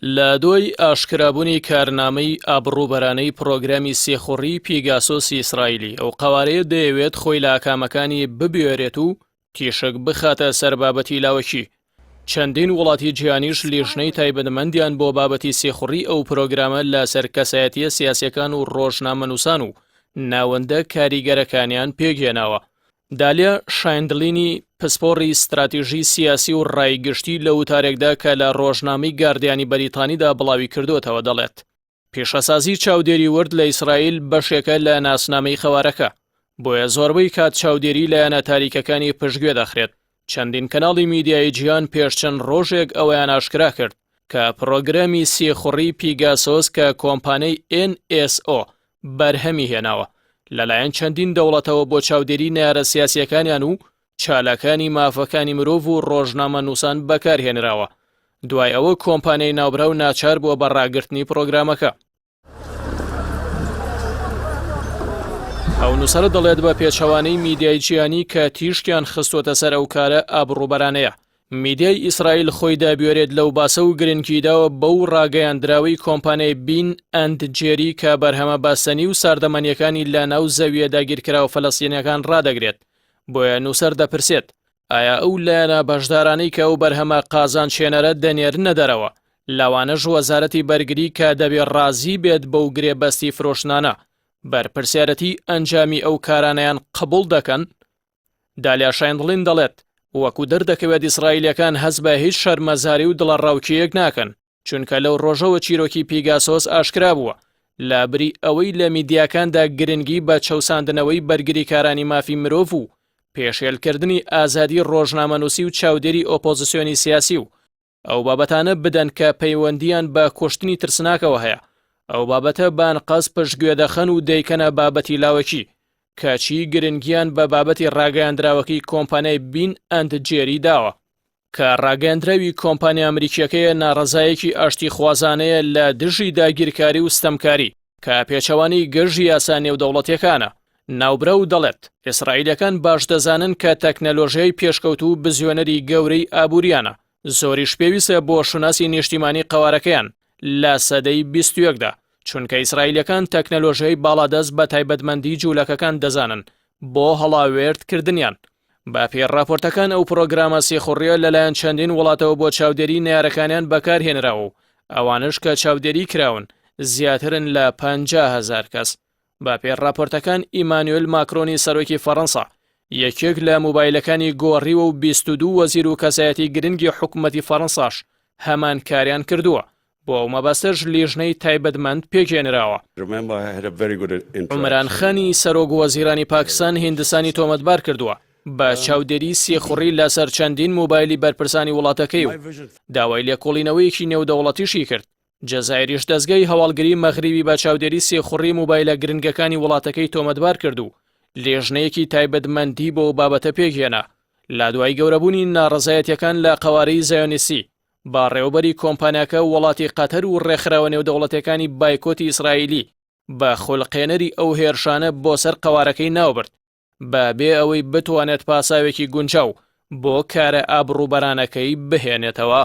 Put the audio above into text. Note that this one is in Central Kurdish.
لە دوای ئاشکرابوونی کارنامەی ئابڕووبەرانەی پرۆگرامی سێخوڕی پیگاسۆسی ئیسرائیلی ئەو قەوارەیە دەیەوێت خۆی لە ئاکامەکانی ببوێرێت و تیشک بخاتە سەر بابەتی لاوەکی. چەندین وڵاتی جیهانیش لیژنەی تایبەتمەندیان بۆ بابەتی سێخوڕی ئەو پرۆگرامە لە سەرکەسایەتیە سیاسیەکان و ڕۆژنامەنووسان و ناوەندە کاریگەرەکانیان پێگێناوە. دالیا شایندلینی پسپۆڕی استراتیژی سیاسی و ڕایگشتی لە وتارێکدا کە لە ڕۆژنامەی گاردیانی بەریتانیدا بڵاوی کردوتەوە دەڵێت پێشەسازی چاودێری ورد لە ئیسرائیل بەشێکە لە ناسنامەی خەوارەکە، بۆیە زۆربەی کات چاودێری لایەنە تاریکەکانی پشتگوێ دەخرێت. چەندین کەناڵی میدیای جیهان پێشچەند ڕۆژێک ئەویان ئاشکرا کرد کە پرۆگرامی سێخوڕی پیگاسۆس کە کۆمپانیای NSO بەرهەمی هێناوە لەلایەن چەندین دەوڵەتەوە بۆ چاودێری نارە سیاسیەکانیان و چالەکانی مافەکانی مرۆڤ و ڕۆژنامە نووسان بەکارهێنراوە. دوای ئەوە کۆمپانیای ناوبراو ناچار بووە بە ڕاگررتنی پرۆگرامەکە. ئەو نووسەرە دەڵێت بە پێچەوانەی میدیای جیهانی کە تیشکیان خستوتە سەر ئەو کارە ئابڕووبەرانەیە. میدیای ئیسرائیل خۆی دابیێرێت لەو باسە و گرنگیداوە بەو ڕاگەیاندراوی کۆمپانیای بین ئەند جێری کە بەرهەمە باسەنی و ساردەمەنیەکانی لە ناو زەویە داگیرکراوە فەلەستینیەکان ڕادەگرێت. بۆیە نووسەر دەپرسێت ئایا ئەو لایەنە بەشدارانەی کە ئەو بەرهەمە قازان شێنەرە دەنێرنە دەرەوە لاوانەش وەزارەتی بەرگری کە دەبێت ڕازی بێت بەو گرێبەستی فرۆشتانە بەرپرسیارەتی ئەنجامی ئەو کارانەیان قبول دەکەن. دالیا شایندلین دەڵێت وەکو دەردەکەوێت ئیسرائیلەکان هەز بە هیچ شەرمەزاری و دڵەڕاوکیەک ناکەن، چونکە لەو ڕۆژەوە چیرۆکی پیگاسۆس ئاشکرا بووە لابری ئەوەی لە میدیاکاندا گرنگی بە چەوساندنەوەی بەرگریکارانی مافی مرۆڤ و پێشێلکردنی ئازادی ڕۆژنامەنووسی و چاودێری ئۆپۆزیسیۆنی سیاسی و ئەو بابەتانە بدەن کە پەیوەندیان بە کوشتنی ترسناکەوە هەیە. ئەو بابەتە بانقەس پشتگوێ دەخەن و دەیکەنە بابەتی لاوەکی کەچی گرنگیان بە بابەتی ڕاگەیاندراوەکەی کۆمپانیای بین ئەند جێری داوە کە ڕاگەیاندراوی کۆمپانیا ئەمریکیەکەیە ناڕەزایەکی ئاشتی خوازانەیە لە دژی داگیرکاری و ستەمکاری کە پێچەوانی گەژی یاسا نێودەوڵەتیەکانە. ناوبرە و دەڵێت ئیسرائیلەکان باش دەزانن کە تەکنەلۆژیای پێشکەوت و بزیۆنەری گەورەی ئابووریانە زۆریش پێویستە بۆ شوناسی نیشتیمانی قەوارەکەیان لە سەدەی 21دا، چونکە ئیسرائیلەکان تەکنەلۆژیای باڵادەست بە تایبەتمەندی جوولەکەکان دەزانن بۆ هەڵاوێردکردنیان. با پێڕاپۆرتەکان ئەو پرۆگرامە سێخوڕیە لەلایەن چەندین وڵاتەوە بۆ چاودێری نارەکانیان بەکارهێنراوە و ئەوانش کە چاودێری کراون زیاترن لە 50,000 کەس. با پێڕاپۆرتەکان ئیمانوئێل ماکرۆنی سەرۆکی فەڕەنسا یەکێک لە موبایلەکانی گۆڕیوە و 22 وەزیر و کەسایەتی گرنگی حکوومەتی فەڕەنساش هەمان کاریان کردووە. بۆ ئەو مەبەستەش لیژنەی تایبەتمەند پێکێنراوە. عومران خانی سەرۆک وەزیرانی پاکستان هیندستانی تۆمەتبار کردووە بە چاودێری سێخوڕی لەسەر چەندین موبایلی بەرپرسانی وڵاتەکەی و داوای لێکۆڵینەوەیەکی نێودەوڵەتیشی کرد. جەزایریش دەستگای هەواڵگری مەغریبی بە چاودێری سێخوڕی موبایلە گرنگەکانی وڵاتەکەی تۆمەتبار کرد و لێژنەیەکی تایبەتمەندی بۆ بابەتە پێکهێنا. لە دوای گەورەبوونی ناڕەزایەتیەکان لە قەوارەی زایۆنیسی با ڕێوەبەری کۆمپانیاکە وڵاتی قەتەر و ڕێکخراوە نێودەوڵەتیەکانی بایکۆتی ئیسرائیلی بە خولقێنەری ئەو هێرشانە بۆ سەر قەوارەکەی ناوبرد بە بێ ئەوەی بتوانێت پاساوێکی گونجاو بۆ کارە ئابڕووبەرانەکەی بهێنێتەوە.